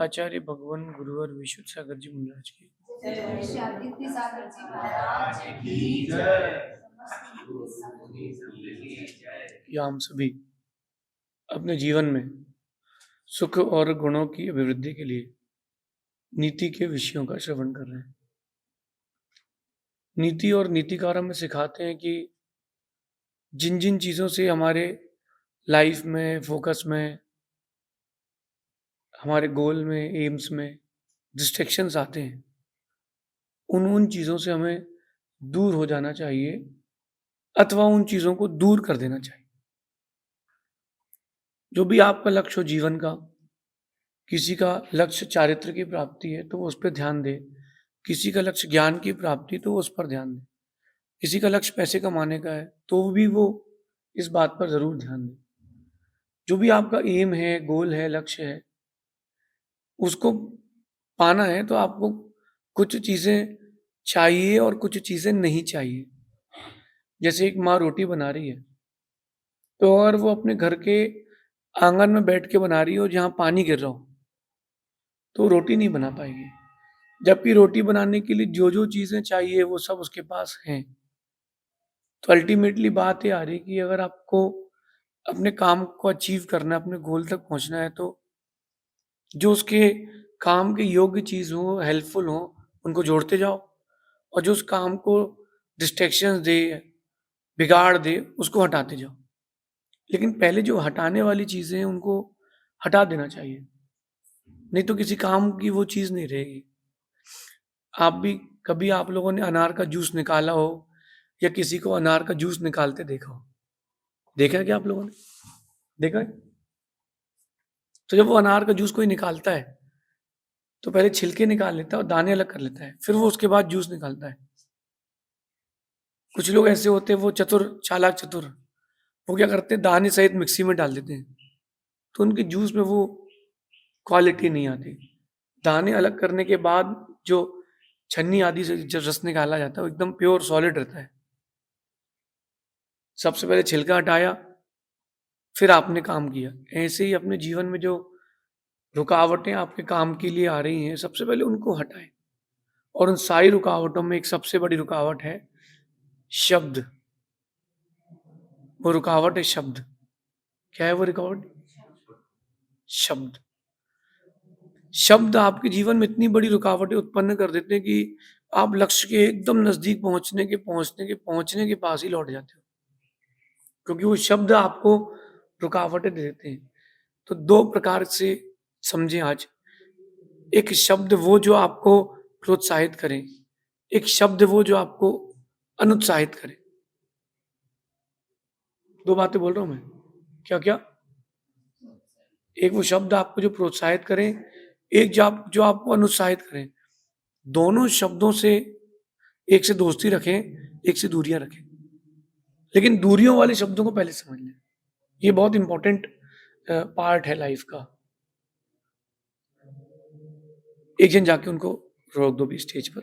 आचार्य भगवान गुरुवर विशुद्ध सागर जी महाराज की या हम सभी अपने जीवन में सुख और गुणों की अभिवृद्धि के लिए नीति के विषयों का श्रवण कर रहे हैं। नीति और नीतिकार हमें सिखाते हैं कि जिन जिन चीज़ों से हमारे लाइफ में, फोकस में, हमारे गोल में, एम्स में डिस्ट्रैक्शंस आते हैं, उन उन चीज़ों से हमें दूर हो जाना चाहिए अथवा उन चीज़ों को दूर कर देना चाहिए। जो भी आपका लक्ष्य हो जीवन का, किसी का लक्ष्य चारित्र की प्राप्ति है तो वो उस पर ध्यान दे, किसी का लक्ष्य ज्ञान की प्राप्ति तो उस पर ध्यान दे, किसी का लक्ष्य पैसे कमाने का है तो भी वो इस बात पर जरूर ध्यान दे। जो भी आपका एम है, गोल है, लक्ष्य है, उसको पाना है तो आपको कुछ चीजें चाहिए और कुछ चीजें नहीं चाहिए। जैसे एक माँ रोटी बना रही है तो अगर वो अपने घर के आंगन में बैठ के बना रही हो जहाँ पानी गिर रहा हो तो रोटी नहीं बना पाएगी, जबकि रोटी बनाने के लिए जो जो चीजें चाहिए वो सब उसके पास हैं। तो अल्टीमेटली बात ये आ रही है कि अगर आपको अपने काम को अचीव करना है, अपने गोल तक पहुंचना है, तो जो उसके काम के योग्य चीज हो, हेल्पफुल हो, उनको जोड़ते जाओ, और जो उस काम को डिस्ट्रैक्शन दे, बिगाड़ दे, उसको हटाते जाओ। लेकिन पहले जो हटाने वाली चीजें हैं उनको हटा देना चाहिए, नहीं तो किसी काम की वो चीज नहीं रहेगी। आप भी कभी आप लोगों ने अनार का जूस निकाला हो या किसी को अनार का जूस निकालते देखा हो? देखा है क्या आप लोगों ने? देखा है? तो जब वो अनार का जूस कोई निकालता है तो पहले छिलके निकाल लेता है और दाने अलग कर लेता है, फिर वो उसके बाद जूस निकालता है। कुछ लोग ऐसे होते हैं, वो चतुर, चालाक चतुर, वो क्या करते हैं, दाने सहित मिक्सी में डाल देते हैं, तो उनके जूस में वो क्वालिटी नहीं आती। दाने अलग करने के बाद जो छन्नी आदि से जब रस निकाला जाता है वो एकदम प्योर सॉलिड रहता है। सबसे पहले छिलका हटाया, फिर आपने काम किया। ऐसे ही अपने जीवन में जो रुकावटें आपके काम के लिए आ रही हैं, सबसे पहले उनको हटाएं। और उन सारी रुकावटों में एक सबसे बड़ी रुकावट है शब्द। वो रुकावट है शब्द। क्या है वो रुकावट? शब्द। शब्द आपके जीवन में इतनी बड़ी रुकावटें उत्पन्न कर देते हैं कि आप लक्ष्य के एकदम नजदीक पहुंचने के पास ही लौट जाते हो, क्योंकि वो शब्द आपको रुकावटें दे देते हैं। तो दो प्रकार से समझें आज। एक शब्द वो जो आपको प्रोत्साहित करे, एक शब्द वो जो आपको अनुत्साहित करे। दो बातें बोल रहा हूं मैं। क्या क्या? एक वो शब्द आपको जो प्रोत्साहित करें, एक जो आपको अनुत्साहित करें। दोनों शब्दों से, एक से दोस्ती रखें, एक से दूरियां रखें, लेकिन दूरियों वाले शब्दों को पहले समझ लें। ये बहुत इंपॉर्टेंट पार्ट है लाइफ का। एक जन जाके उनको रोक दो भी स्टेज पर।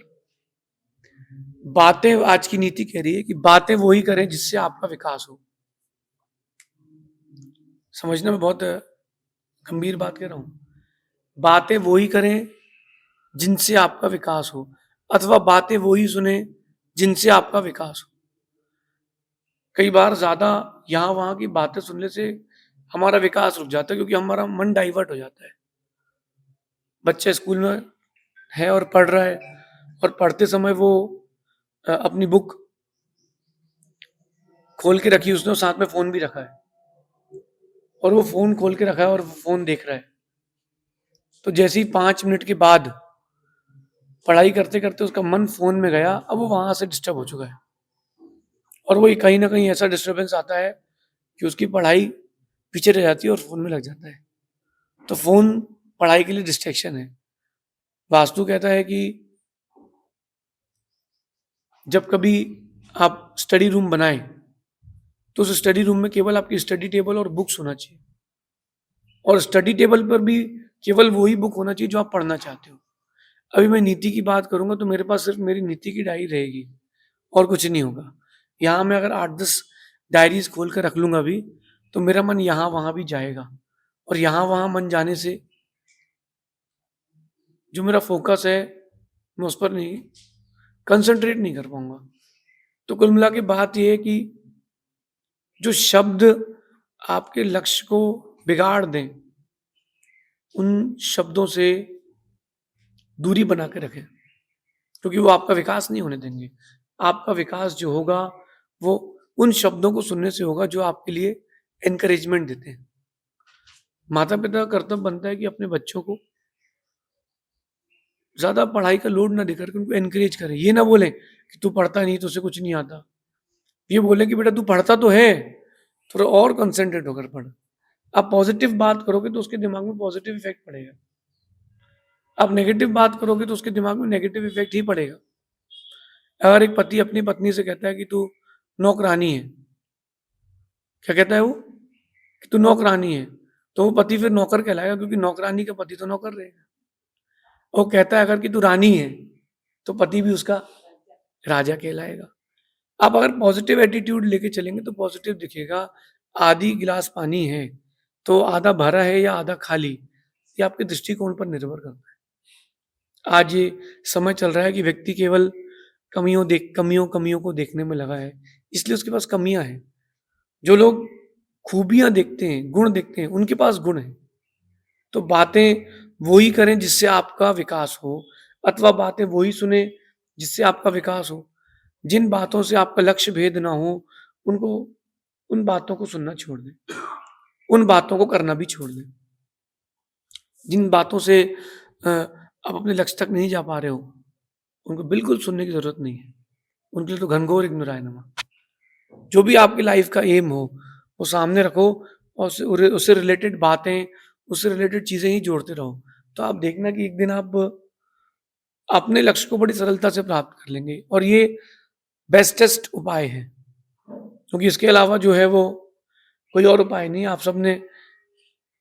बातें, आज की नीति कह रही है कि बातें वही करें जिससे आपका विकास हो। समझना, मैं बहुत गंभीर बात कह रहा हूं। बातें वही करें जिनसे आपका विकास हो, अथवा बातें वही सुने जिनसे आपका विकास हो। कई बार ज्यादा यहां वहां की बातें सुनने से हमारा विकास रुक जाता है, क्योंकि हमारा मन डाइवर्ट हो जाता है। बच्चा स्कूल में है और पढ़ रहा है, और पढ़ते समय वो अपनी बुक खोल के रखी उसने और साथ में फोन भी रखा है, और वो फोन खोल के रखा है और फोन देख रहा है। तो जैसे ही 5 मिनट के बाद पढ़ाई करते करते उसका मन फोन में गया, अब वो वहां से डिस्टर्ब हो चुका है, और वो कहीं ना कहीं ऐसा डिस्टर्बेंस आता है कि उसकी पढ़ाई पीछे रह जाती है और फोन में लग जाता है। तो फोन पढ़ाई के लिए डिस्ट्रैक्शन है। वास्तु कहता है कि जब कभी आप स्टडी रूम बनाएं तो उस स्टडी रूम में केवल आपकी स्टडी टेबल और बुक्स होना चाहिए, और स्टडी टेबल पर भी केवल वही बुक होना चाहिए जो आप पढ़ना चाहते हो। अभी मैं नीति की बात करूंगा तो मेरे पास सिर्फ मेरी नीति की डायरी रहेगी और कुछ नहीं होगा। यहाँ मैं अगर 8-10 डायरीज खोल कर रख लूंगा भी तो मेरा मन यहाँ वहां भी जाएगा, और यहाँ वहां मन जाने से जो मेरा फ़ोकस है, मैं उस पर नहीं कंसंट्रेट नहीं कर पाऊँगा। तो कुल मिला के बात ये है कि जो शब्द आपके लक्ष्य को बिगाड़ दें, उन शब्दों से दूरी बना के रखें, क्योंकि वो आपका विकास नहीं होने देंगे। आपका विकास जो होगा, वो उन शब्दों को सुनने से होगा जो आपके लिए एनकरेजमेंट देते हैं। माता-पिता का कर्तव्य बनता है कि अपने बच्चों को ज़्यादा पढ़ाई का लोड ना देकर के उनको एनकरेज करें। ये ना बोलें कि तू पढ़ता नहीं, तुझसे कुछ नहीं आता। ये बोलें कि बेटा तू पढ़ता तो है, थोड़ा और कंसंट्रेट होकर पढ़। आप पॉज़िटिव बात करोगे तो उसके दिमाग में पॉज़िटिव इफ़ेक्ट पड़ेगा। आप नेगेटिव बात करोगे तो उसके दिमाग में नेगेटिव इफ़ेक्ट ही पड़ेगा। अगर एक पति अपनी पत्नी से कहता है कि तू नौकरानी है, क्या कहता है वो? कि तू नौकरानी है, तो वो पति फिर नौकर कहलाएगा, क्योंकि नौकरानी का पति तो नौकर रहेगा। वो कहता है अगर कि तू रानी है, तो पति भी उसका राजा कहलाएगा। आप अगर पॉज़िटिव एटीट्यूड लेके चलेंगे तो पॉज़िटिव दिखेगा। आधी गिलास पानी है, तो आधा भरा है या आधा खाली, ये आपके दृष्टिकोण पर निर्भर करता है। आज ये समय चल रहा है कि व्यक्ति केवल कमियों को देखने में लगा है, इसलिए उसके पास कमियाँ हैं। जो लोग खूबियाँ देखते हैं, गुण देखते हैं, उनके पास गुण हैं। तो बातें वो ही करें जिससे आपका विकास हो, अथवा बातें वो ही सुनें जिससे आपका विकास हो। जिन बातों से आपका लक्ष्य भेद ना हो, उनको उन बातों को सुनना छोड़ दें। उन बातों को करना भी छोड़ दें। जिन बातों से आप अपने लक्ष्य तक नहीं जा पा रहे हो, उनको बिल्कुल सुनने की ज़रूरत नहीं है। उनके लिए तो घनघोर इग्नोराय-नमा। जो भी आपकी लाइफ़ का एम हो, वो सामने रखो और उससे रिलेटेड बातें, उससे रिलेटेड चीज़ें ही जोड़ते रहो। तो आप देखना कि एक दिन आप अपने लक्ष्य को बड़ी सरलता से प्राप्त कर लेंगे, और ये बेस्टेस्ट उपाय है। क्योंकि इसके अलावा जो है वो कोई और उपाय नहीं है। आप सबने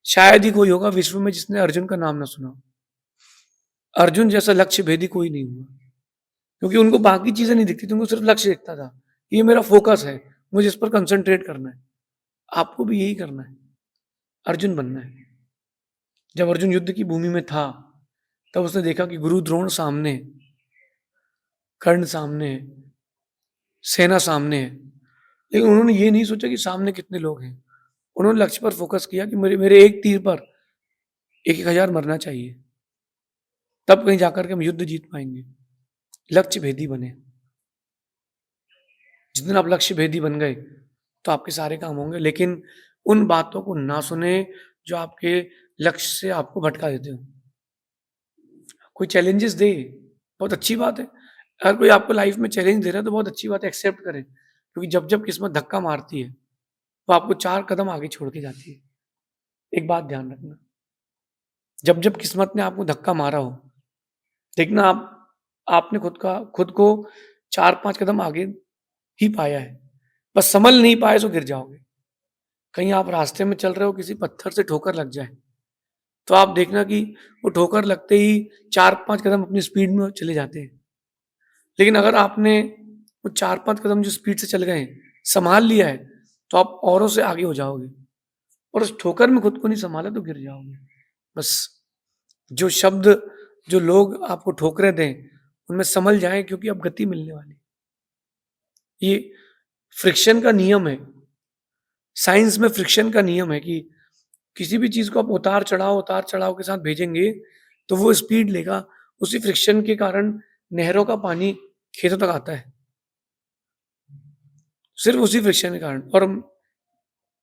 शायद ही कोई होगा विश्व में जिसने अर्जुन का नाम ना सुना हो। अर्जुन जैसा लक्ष्य भेदी कोई नहीं हुआ, क्योंकि उनको बाकी चीज़ें नहीं दिखती थी, उनको सिर्फ लक्ष्य दिखता था। ये मेरा फ़ोकस है, मुझे इस पर कंसंट्रेट करना है। आपको भी यही करना है, अर्जुन बनना है। जब अर्जुन युद्ध की भूमि में था, तब उसने देखा कि गुरु द्रोण सामने है, कर्ण सामने है, सेना सामने है। लेकिन उन्होंने ये नहीं सोचा कि सामने कितने लोग हैं। उन्होंने लक्ष्य पर फ़ोकस किया कि मेरे मेरे एक तीर पर 1-1 हज़ार मरना चाहिए। तब कहीं जाकर के हम युद्ध जीत पाएँगे। लक्ष्य भेदी बने। जिस दिन आप लक्ष्य भेदी बन गए, तो आपके सारे काम होंगे, लेकिन उन बातों को ना सुनें, जो आपके लक्ष्य से आपको भटका देते हो। कोई चैलेंजेस दे, बहुत अच्छी बात है। अगर कोई आपको लाइफ़ में चैलेंज दे रहा है, तो बहुत अच्छी बात है, एक्सेप्ट करें। क्योंकि जब-जब किस्मत धक्का मारती है, तो आपको 4 कदम आगे छोड़ के जाती है। एक बात ध्यान रखना, जब-जब किस्मत ने आपको धक्का मारा हो, देखना आपने खुद को 4-5 कदम आगे ही पाया है। बस संभल नहीं पाए तो गिर जाओगे। कहीं आप रास्ते में चल रहे हो, किसी पत्थर से ठोकर लग जाए, तो आप देखना कि वो ठोकर लगते ही 4-5 कदम अपनी स्पीड में चले जाते हैं। लेकिन अगर आपने वो 4-5 कदम जो स्पीड से चल गए हैं, सँभाल लिया है, तो आप औरों से आगे हो जाओगे, और उस ठोकर में खुद को नहीं सँभाला तो गिर जाओगे। बस जो शब्द, जो लोग आपको ठोकरें दें, उनमें सँभल जाएँ, क्योंकि अब गति मिलने वाली है। ये फ्रिक्शन का नियम है। साइंस में फ्रिक्शन का नियम है कि किसी भी चीज़ को आप उतार-चढ़ाव के साथ भेजेंगे, तो वो स्पीड लेगा। उसी फ्रिक्शन के कारण नहरों का पानी खेतों तक आता है। सिर्फ़ उसी फ्रिक्शन के कारण। और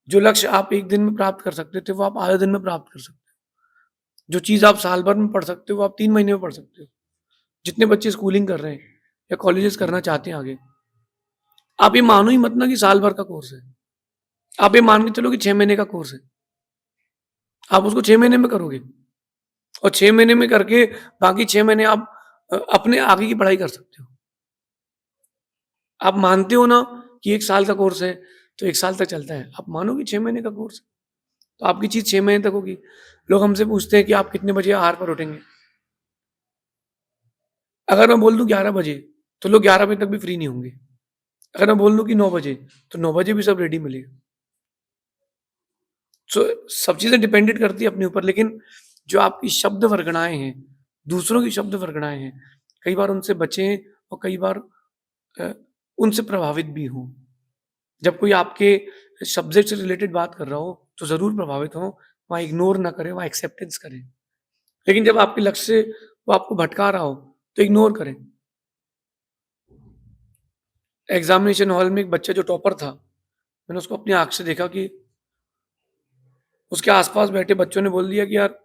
जो लक्ष्य आप 1 दिन में प्राप्त कर सकते थे, वो आप आधे दिन में प्राप्त कर सकते हो। जो चीज़ आप साल भर में पढ़ सकते हो, वो आप 3 महीने में पढ़ सकते हो। जितने बच्चे स्कूलिंग कर रहे हैं या कॉलेजेस करना चाहते हैं आगे, आप ये मानो ही मत ना कि साल भर का कोर्स है। आप ये मान के चलो कि 6 महीने का कोर्स है। आप उसको 6 महीने में करोगे, और 6 महीने में करके बाकी 6 महीने आप अपने आगे की पढ़ाई कर सकते हो। आप मानते हो ना कि 1 साल का कोर्स है, तो 1 साल तक चलता है। आप मानो कि 6 महीने का कोर्स है, तो आपकी चीज़ 6 महीने तक होगी। लोग हमसे पूछते हैं कि आप कितने बजे आहार पर उठेंगे? अगर मैं बोल दूँ 11 बजे, तो लोग 11 बजे तक भी फ्री नहीं होंगे। अगर मैं बोल दूँ कि 9 बजे, तो 9 बजे भी सब रेडी मिलेगा। सो सब चीज़ें डिपेंडेंट करती है अपने ऊपर, लेकिन जो आपकी शब्द वरगणाएँ हैं, दूसरों की शब्द वरगड़ाएँ हैं, कई बार उनसे बचें और कई बार अ, उनसे प्रभावित भी हों। जब कोई आपके सब्जेक्ट से रिलेटेड बात कर रहा हो, तो ज़रूर प्रभावित हों, वहाँ इग्नोर ना करें, वहाँ एक्सेप्टेंस करें। लेकिन जब आपके लक्ष्य से वो आपको भटका रहा हो, तो इग्नोर करें। एग्ज़ामिनेशन हॉल में एक बच्चा जो टॉपर था, मैंने उसको अपनी आँख से देखा कि उसके आस-पास बैठे बच्चों ने बोल दिया कि यार,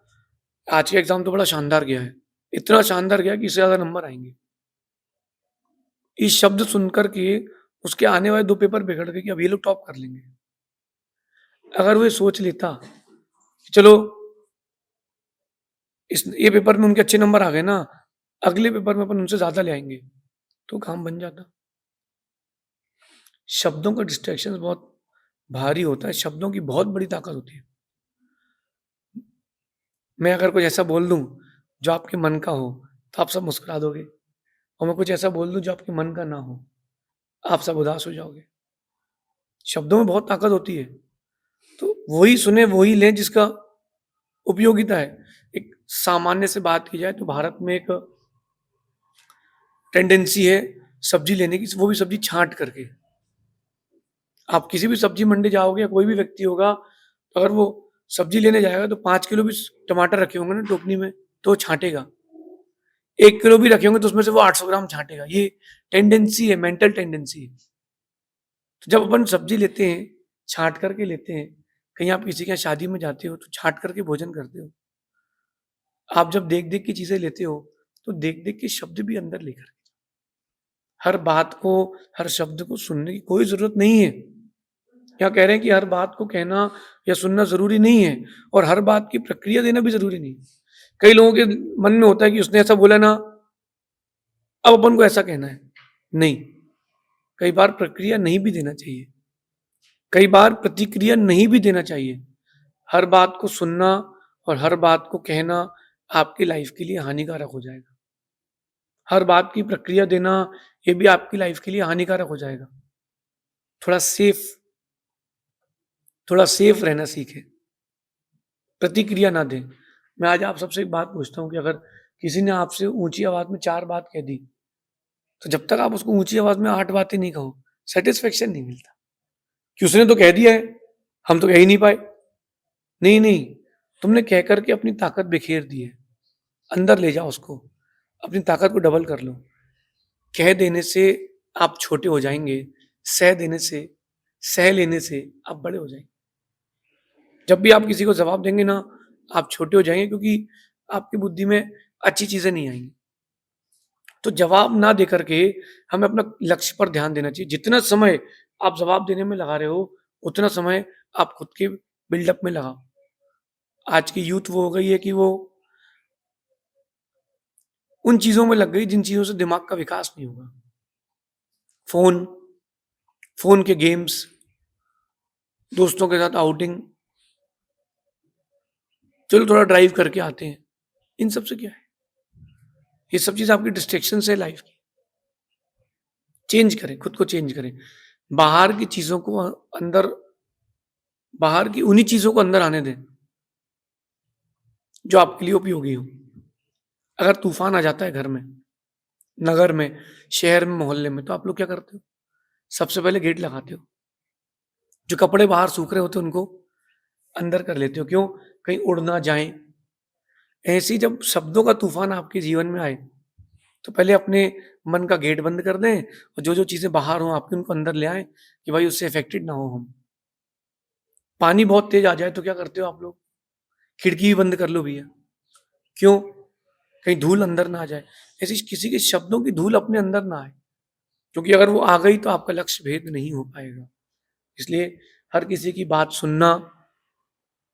आज का एग्ज़ाम तो बड़ा शानदार गया है। इतना शानदार गया कि इससे ज़्यादा नंबर आएँगे। इस शब्द सुनकर के उसके आने वाले 2 पेपर बिगड़ गए कि अब ये लोग टॉप कर लेंगे। अगर वो ये सोच लेता कि चलो इस ये पेपर में उनके अच्छे नंबर आ गए ना, अगले पेपर में अपन उनसे ज़्यादा ले आएँगे, तो काम बन जाता। शब्दों का डिस्ट्रैक्शंस बहुत भारी होता है, शब्दों की बहुत बड़ी ताकत होती है। मैं अगर कुछ ऐसा बोल दूँ, जो आपके मन का हो, तो आप सब मुस्कुरा दोगे और मैं कुछ ऐसा बोल दूँ जो आपके मन का ना हो, आप सब उदास हो जाओगे। शब्दों में बहुत ताकत होती है, तो वही सुने, वही लें जिसका उपयोगिता है। एक सामान्य से बात की जाए तो भारत में एक टेंडेंसी है सब्ज़ी लेने की, वो भी सब्ज़ी छाँट करके। आप किसी भी सब्ज़ी मंडी जाओगे या कोई भी व्यक्ति होगा, अगर वो सब्ज़ी लेने जाएगा तो 5 किलो भी टमाटर रखे होंगे ना टोकनी में, तो वो छाँटेगा। 1 किलो भी रखे होंगे तो उसमें से वो 800 ग्राम छाँटेगा। ये टेंडेंसी है, मेंटल टेंडेंसी है। तो जब अपन सब्ज़ी लेते हैं, छाँट करके लेते हैं, कहीं आप किसी के यहाँ शादी में जाते हो तो छाँट करके भोजन करते हो। आप जब देख-देख के चीज़ें लेते हो, तो देख-देख के शब्द भी अंदर लेकर हर बात को, हर शब्द को सुनने की कोई ज़रूरत नहीं है। यहाँ कह रहे हैं कि हर बात को कहना या सुनना ज़रूरी नहीं है और हर बात की प्रक्रिया देना भी ज़रूरी नहीं है। कई लोगों के मन में होता है कि उसने ऐसा बोला ना, अब अपन को ऐसा कहना है। नहीं, कई बार प्रक्रिया नहीं भी देना चाहिए। कई बार प्रतिक्रिया नहीं भी देना चाहिए। हर बात को सुनना और हर बात को कहना आपकी लाइफ़ के लिए हानिकारक हो जाएगा। हर बात की प्रक्रिया देना, ये भी आपकी लाइफ़ के लिए हानिकारक हो जाएगा। थोड़ा सेफ थोड़ा सेफ रहना सीखें, प्रतिक्रिया ना दें। मैं आज आप सबसे एक बात पूछता हूँ कि अगर किसी ने आपसे ऊँची आवाज़ में 4 बात कह दी, तो जब तक आप उसको ऊँची आवाज़ में 8 बातें नहीं कहो, सैटिस्फैक्शन नहीं मिलता। कि उसने तो कह दिया है, हम तो कह ही नहीं पाए। नहीं, नहीं, तुमने कह कर के अपनी ताकत बिखेर दी है। अंदर ले जाओ उसको, अपनी ताकत को डबल कर लो। कह देने से आप छोटे हो जाएँगे, सह देने से, सह लेने से आप बड़े हो जाएँगे। जब भी आप किसी को जवाब देंगे ना, आप छोटे हो जाएँगे क्योंकि आपकी बुद्धि में अच्छी चीज़ें नहीं आएँगी। तो जवाब ना दे कर के हमें अपना लक्ष्य पर ध्यान देना चाहिए। जितना समय आप जवाब देने में लगा रहे हो, उतना समय आप खुद के बिल्डअप में लगाओ। आज की यूथ वो हो गई है कि वो उन चीज़ों में लग गई जिन चीज़ों से दिमाग का विकास नहीं होगा। फ़ोन, फ़ोन के गेम्स, दोस्तों के साथ आउटिंग, चलो थोड़ा ड्राइव करके आते हैं। इन सब से क्या है? ये सब चीज़ आपकी डिस्ट्रैक्शंस है लाइफ़ की। चेंज करें, खुद को चेंज करें। बाहर की चीज़ों को अंदर बाहर की उन्हीं चीज़ों को अंदर आने दें, जो आपके लिए उपयोगी हो। अगर तूफ़ान आ जाता है घर में, नगर में, शहर में, मोहल्ले में, तो आप लोग क्या करते हो? सबसे पहले गेट लगाते हो। जो कपड़े बाहर सूख रहे होते हैं, उनको अंदर कर लेते हो। क्यों? कहीं उड़ ना जाएँ। ऐसे ही जब शब्दों का तूफ़ान आपके जीवन में आए, तो पहले अपने मन का गेट बंद कर दें और जो-जो चीज़ें बाहर हों आपकी, उनको अंदर ले आएँ कि भाई उससे अफ़ेक्टेड ना हो हम। पानी बहुत तेज़ आ जाए तो क्या करते हो आप लोग? खिड़की भी बंद कर लो भैया। क्यों? कहीं धूल अंदर ना आ जाए। ऐसी किसी के शब्दों की धूल अपने अंदर ना आए, क्योंकि अगर वो आ गई तो आपका लक्ष्य भेद नहीं हो पाएगा। इसलिए हर किसी की बात सुनना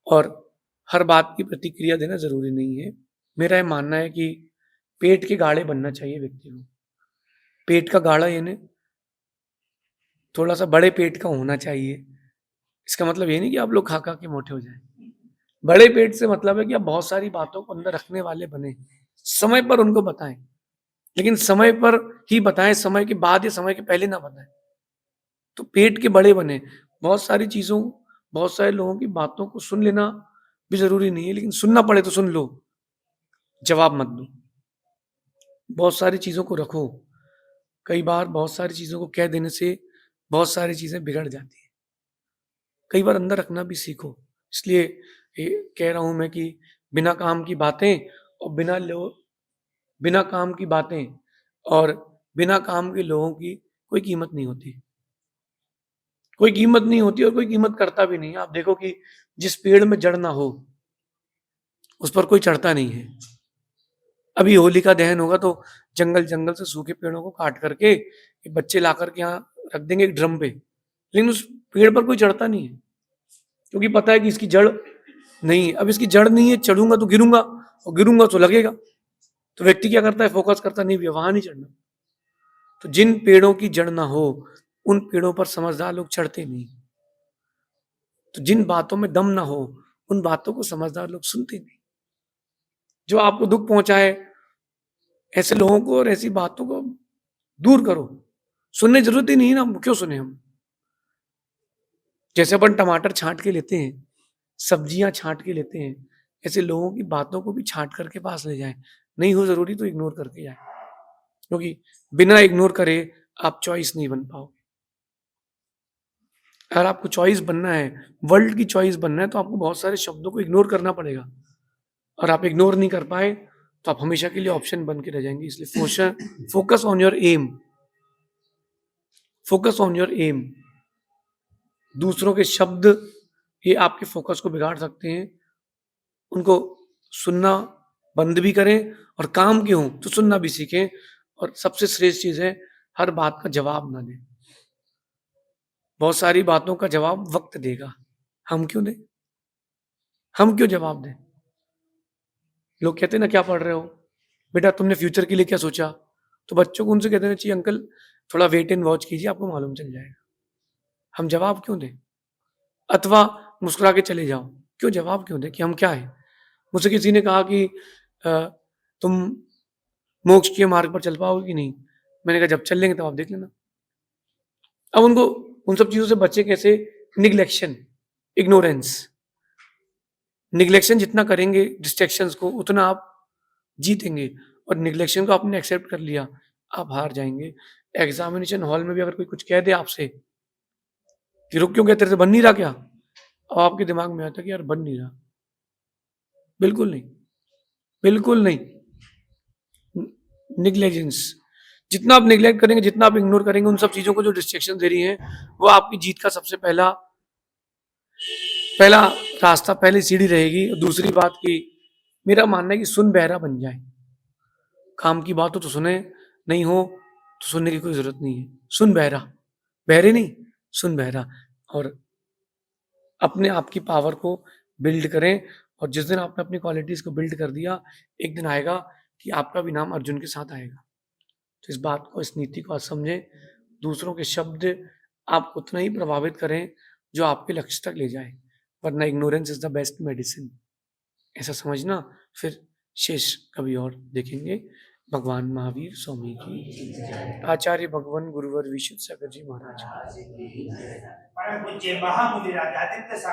और हर बात की प्रतिक्रिया देना ज़रूरी नहीं है। मेरा ये मानना है कि पेट के गाढ़े बनना चाहिए व्यक्ति को। पेट का गाढ़ा यानी थोड़ा-सा बड़े पेट का होना चाहिए। इसका मतलब ये नहीं कि आप लोग खा-खा के मोटे हो जाएँ। बड़े पेट से मतलब है कि आप बहुत सारी बातों को अंदर रखने वाले बनें। समय पर उनको बताएँ, लेकिन समय पर ही बताएँ, समय के बाद या समय के पहले ना बताएँ। तो पेट के बड़े बनें। बहुत सारी चीज़ों बहुत सारे लोगों की बातों को सुन लेना भी ज़रूरी नहीं है, लेकिन सुनना पड़े तो सुन लो, जवाब मत दो। बहुत सारी चीज़ों को रखो। कई बार बहुत सारी चीज़ों को कह देने से बहुत सारी चीज़ें बिगड़ जाती हैं। कई बार अंदर रखना भी सीखो। इसलिए ये कह रहा हूँ मैं कि बिना काम की बातें और बिना काम की बातें और बिना काम के लोगों की कोई कीमत नहीं होती। कोई कीमत नहीं होती और कोई कीमत करता भी नहीं है। आप देखो कि जिस पेड़ में जड़ ना हो, उस पर कोई चढ़ता नहीं है। अभी होलिका दहन होगा तो जंगल-जंगल से सूखे पेड़ों को काट करके ये बच्चे ला कर के यहाँ रख देंगे एक ड्रम पे। लेकिन उस पेड़ पर कोई चढ़ता नहीं है, क्योंकि पता है कि इसकी जड़ नहीं है। अब इसकी जड़ नहीं है, चढ़ूँगा तो गिरूँगा और गिरूँगा तो लगेगा। तो व्यक्ति क्या करता है? फ़ोकस करता नहीं भैया वहाँ नहीं चढ़ना। तो जिन पेड़ों की जड़ ना हो, उन पेड़ों पर समझदार लोग चढ़ते नहीं। तो जिन बातों में दम ना हो, उन बातों को समझदार लोग सुनते नहीं। जो आपको दुःख पहुँचाए, ऐसे लोगों को और ऐसी बातों को दूर करो। सुनने की ज़रूरत ही नहीं है ना, क्यों सुने हम? जैसे अपन टमाटर छाँट के लेते हैं, सब्जियाँ छाँट के लेते हैं, ऐसे लोगों की बातों को भी छाँट कर के पास ले जाएँ। नहीं हो ज़रूरी तो इग्नोर करके जाएँ, क्योंकि बिना इग्नोर करे आप चॉइस नहीं बन पाओगे। अगर आपको चॉइस बनना है, वर्ल्ड की चॉइस बनना है, तो आपको बहुत सारे शब्दों को इग्नोर करना पड़ेगा और आप इग्नोर नहीं कर पाए, तो आप हमेशा के लिए ऑप्शन बन के रह जाएँगे। इसलिए focus on your aim, focus on your aim. दूसरों के शब्द ये आपके फोकस को बिगाड़ सकते हैं। उनको सुनना बंद भी करें और काम के हों तो सुनना भी सीखें और सबसे श्रेष्ठ चीज़ है हर बात का जवाब ना दें। बहुत सारी बातों का जवाब वक़्त देगा, हम क्यों दें? हम क्यों जवाब दें? लोग कहते हैं ना क्या पढ़ रहे हो? बेटा तुमने फ्यूचर के लिए क्या सोचा? तो बच्चों को उनसे कह देना चाहिए अंकल थोड़ा वेट एंड वॉच कीजिए आपको मालूम चल जाएगा। हम जवाब क्यों दें? अथवा मुस्कुरा के चले जाओ, क्यों जवाब क्यों दें कि हम क्या हैं? मुझसे किसी ने कहा कि अ, तुम मोक्ष के मार्ग पर चल पाओगे कि नहीं? मैंने कहा जब चल लेंगे तब आप देख लेना। अब उनको उन सब चीज़ों से बचे कैसे? Neglection, ignorance. निग्लेक्शन जितना करेंगे डिस्ट्रैक्शंस को उतना आप जीतेंगे और निग्लेक्शन को आपने एक्सेप्ट कर लिया, आप हार जाएँगे। एग्ज़ामिनेशन हॉल में भी अगर कोई कुछ कह दे आपसे कि रुक क्यों गया तेरे से बन नहीं रहा क्या? अब आपके दिमाग में आता है कि यार बन नहीं रहा। बिल्कुल नहीं, बिल्कुल नहीं। निग्लिजेंस जितना आप निग्लेक्ट करेंगे, जितना आप इग्नोर करेंगे उन सब चीज़ों को जो डिस्ट्रैक्शन दे रही हैं, वो आपकी जीत का सबसे पहला पहला रास्ता, पहली सीढ़ी रहेगी। दूसरी बात कि मेरा मानना है कि सुन बहरा बन जाए। काम की बात हो तो सुने, नहीं हो तो सुनने की कोई ज़रूरत नहीं है। सुन बहरा, बहरे नहीं, सुन बहरा और अपने आप की पावर को बिल्ड करें और जिस दिन आपने अपनी क्वालिटीज़ को बिल्ड कर दिया, एक दिन आएगा कि आपका भी नाम अर्जुन के साथ आएगा। तो इस बात को, इस नीति को आज समझें। दूसरों के शब्द आपको उतना ही प्रभावित करें, जो आपके लक्ष्य तक ले जाएँ, वरना ignorance is the best medicine. ऐसा समझना, फिर शेष कभी और देखेंगे। भगवान महावीर स्वामी की जय। आचार्य भगवान गुरुवर विशुद्ध सागर जी महाराज की। परम पूज्य महामुनि राजादित्य सागर